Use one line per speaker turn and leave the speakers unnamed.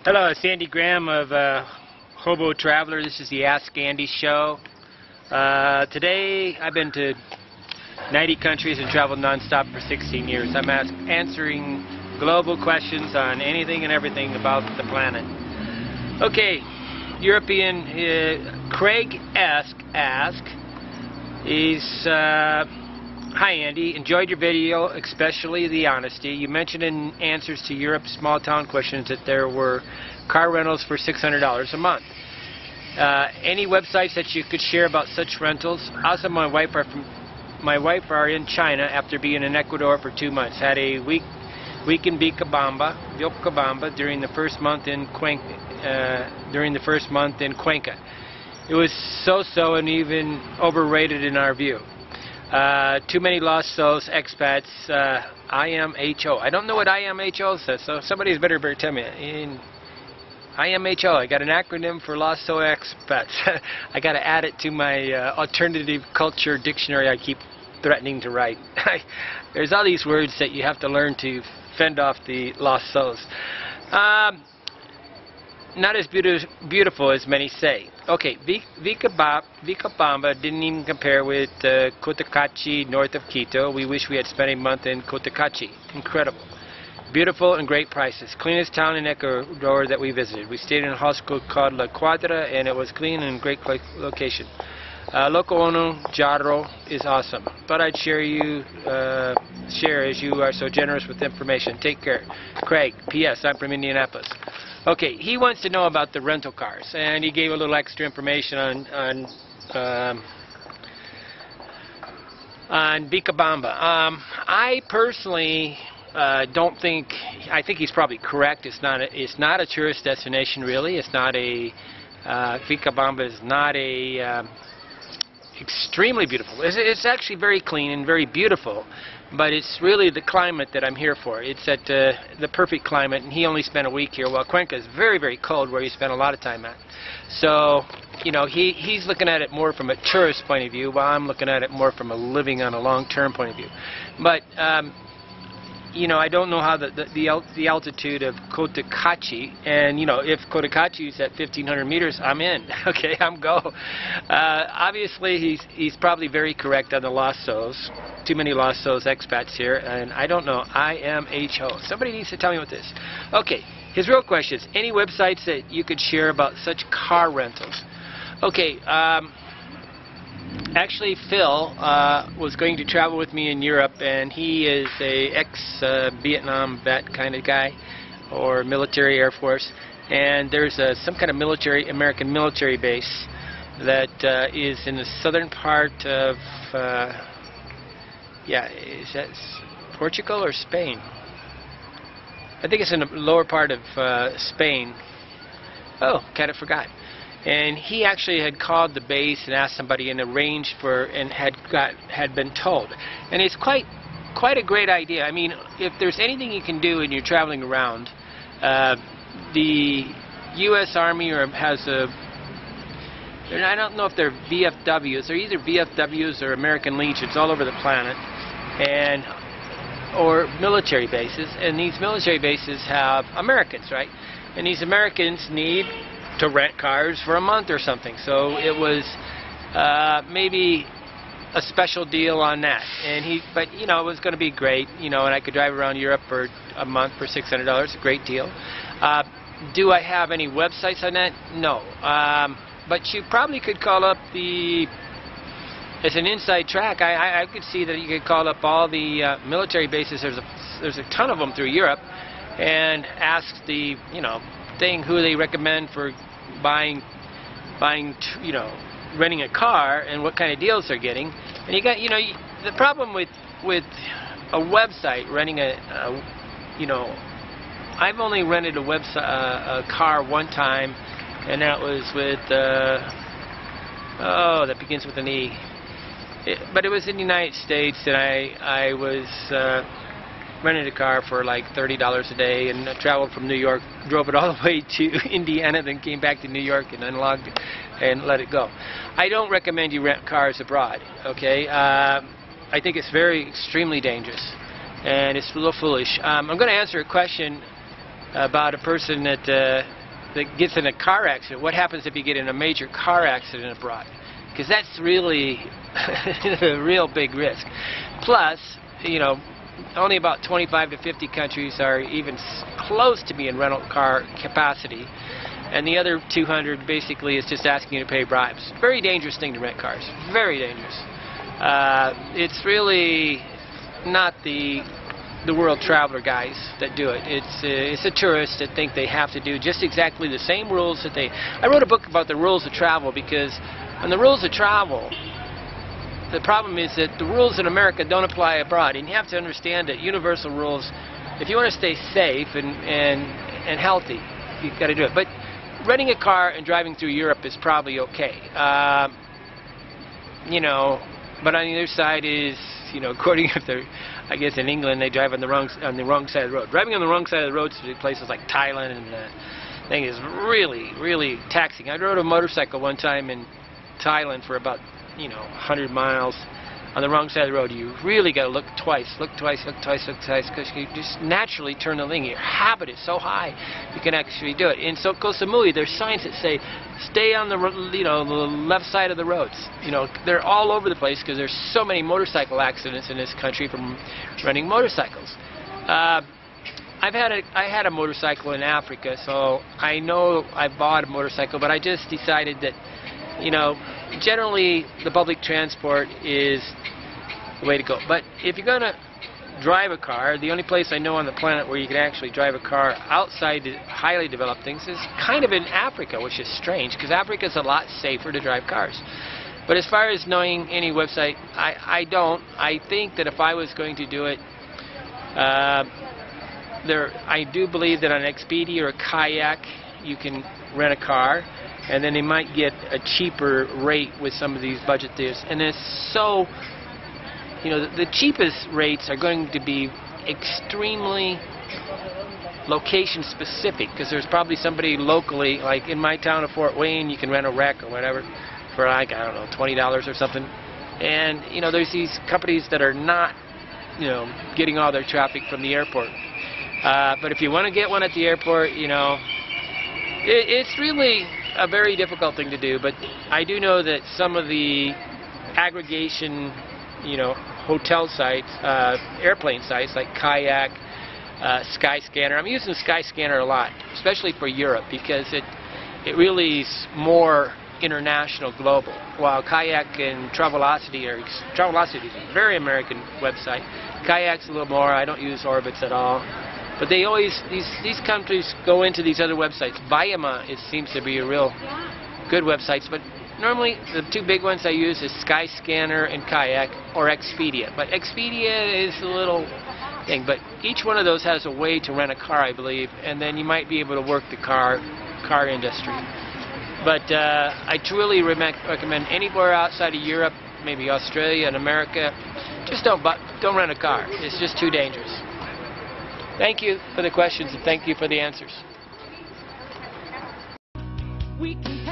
Hello, it's Andy Graham of Hobo Traveler. This is the Ask Andy show. Today I've been to 90 countries and traveled non-stop for 16 years. I'm answering global questions on anything and everything about the planet. Okay, European Craig asks is hi Andy, enjoyed your video, especially the honesty. You mentioned in answers to Europe's small town questions that there were car rentals for $600 a month. Any websites that you could share about such rentals? Also, my wife are in China after being in Ecuador for 2 months. Had a week in Vilcabamba during the first month in Cuenca. It was so and even overrated in our view. Too many lost souls, expats, IMHO. I don't know what IMHO says, so somebody's better tell me. IMHO, I got an acronym for lost soul expats. I got to add it to my alternative culture dictionary I keep threatening to write. There's all these words that you have to learn to fend off the lost souls. Not as beautiful as many say. Okay, Vilcabamba didn't even compare with Cotacachi north of Quito. We wish we had spent a month in Cotacachi. Incredible. Beautiful and great prices. Cleanest town in Ecuador that we visited. We stayed in a hostel called La Cuadra and it was clean and great location. Loco Ono Jarro is awesome. Thought I'd share as you are so generous with information. Take care. Craig, P.S. I'm from Indianapolis. Okay, he wants to know about the rental cars, and he gave a little extra information on Vilcabamba. I personally don't think. I think he's probably correct. It's not a tourist destination really. It's not a Vilcabamba is not a extremely beautiful. It's actually very clean and very beautiful, but it's really the climate that I'm here for. It's at the perfect climate, and he only spent a week here, while Cuenca is very, very cold, where he spent a lot of time at. So, you know, he's looking at it more from a tourist point of view, while I'm looking at it more from a living on a long-term point of view. But you know, I don't know how the altitude of Cotacachi, and you know, if Cotacachi is at 1,500 meters, I'm in. Okay, I'm go. Obviously, he's probably very correct on the lost souls. Too many lost souls expats here, and I don't know. IMHO. Somebody needs to tell me what this. Okay, his real question is: any websites that you could share about such car rentals? Okay. Actually, Phil was going to travel with me in Europe, and he is a ex-Vietnam vet kind of guy, or military Air Force. And there's some kind of American military base that is in the southern part of, is that Portugal or Spain? I think it's in the lower part of Spain. Oh, kind of forgot. And he actually had called the base and asked somebody and arranged for, and had been told. And it's quite a great idea. I mean, if there's anything you can do when you're traveling around, the U.S. Army has I don't know if they're VFWs. They're either VFWs or American Legions all over the planet, or military bases. And these military bases have Americans, right? And these Americans need to rent cars for a month or something, so it was maybe a special deal on that. And but you know, it was going to be great, you know, and I could drive around Europe for a month for $600. A great deal. Do I have any websites on that? No, but you probably could call up it's an inside track. I could see that you could call up all the military bases. There's a ton of them through Europe, and ask the who they recommend for buying, you know, renting a car and what kind of deals they're getting. And you got, you know, the problem with a website renting you know, I've only rented a car one time, and that was with that begins with an E. But it was in the United States, and I was rented a car for like $30 a day, and I traveled from New York, drove it all the way to Indiana, then came back to New York and unlogged it and let it go. I don't recommend you rent cars abroad, okay? I think it's extremely dangerous, and it's a little foolish. I'm going to answer a question about a person that gets in a car accident. What happens if you get in a major car accident abroad? Because that's really a real big risk. Plus, you know, only about 25 to 50 countries are even close to being rental car capacity, and the other 200 basically is just asking you to pay bribes. Very dangerous thing to rent cars. Very dangerous. It's really not the world traveler guys that do it. It's the tourists that think they have to do just exactly the same rules that they... I wrote a book about the rules of travel because on the rules of travel, the problem is that the rules in America don't apply abroad, and you have to understand that universal rules, if you want to stay safe and healthy, you've got to do it. But renting a car and driving through Europe is probably okay. You know, but on the other side is, you know, according if they're, I guess in England they drive on the wrong side of the road. Driving on the wrong side of the road to places like Thailand and thing is really, really taxing. I rode a motorcycle one time in Thailand for about, you know, 100 miles on the wrong side of the road. You really got to look twice, because you just naturally turn the thing. Your habit is so high, you can actually do it. In Koh Samui, there's signs that say, stay on the, you know, the left side of the roads. You know, they're all over the place because there's so many motorcycle accidents in this country from renting motorcycles. I had a motorcycle in Africa, so I know I bought a motorcycle, but I just decided that, you know, generally the public transport is the way to go. But if you're going to drive a car, the only place I know on the planet where you can actually drive a car outside the highly developed things is kind of in Africa, which is strange because Africa is a lot safer to drive cars. But as far as knowing any website, I don't. I think that if I was going to do it, I do believe that on Expedia or Kayak you can rent a car, and then they might get a cheaper rate with some of these budget deals. And it's so, you know, the cheapest rates are going to be extremely location specific, because there's probably somebody locally, like in my town of Fort Wayne, you can rent a wreck or whatever for like, I don't know, $20 or something. And, you know, there's these companies that are not, you know, getting all their traffic from the airport. But if you want to get one at the airport, you know, it's really a very difficult thing to do. But I do know that some of the aggregation, you know, hotel sites, airplane sites like Kayak, Skyscanner. I'm using Skyscanner a lot, especially for Europe, because it really is more international, global. While Kayak and Travelocity is a very American website. Kayak's a little more. I don't use Orbitz at all. But they always, these countries go into these other websites. Viama, it seems to be a real good website, but normally the two big ones I use is Skyscanner and Kayak, or Expedia. But Expedia is a little thing, but each one of those has a way to rent a car, I believe, and then you might be able to work the car industry. But I truly recommend anywhere outside of Europe, maybe Australia and America, just don't rent a car. It's just too dangerous. Thank you for the questions, and thank you for the answers.
We can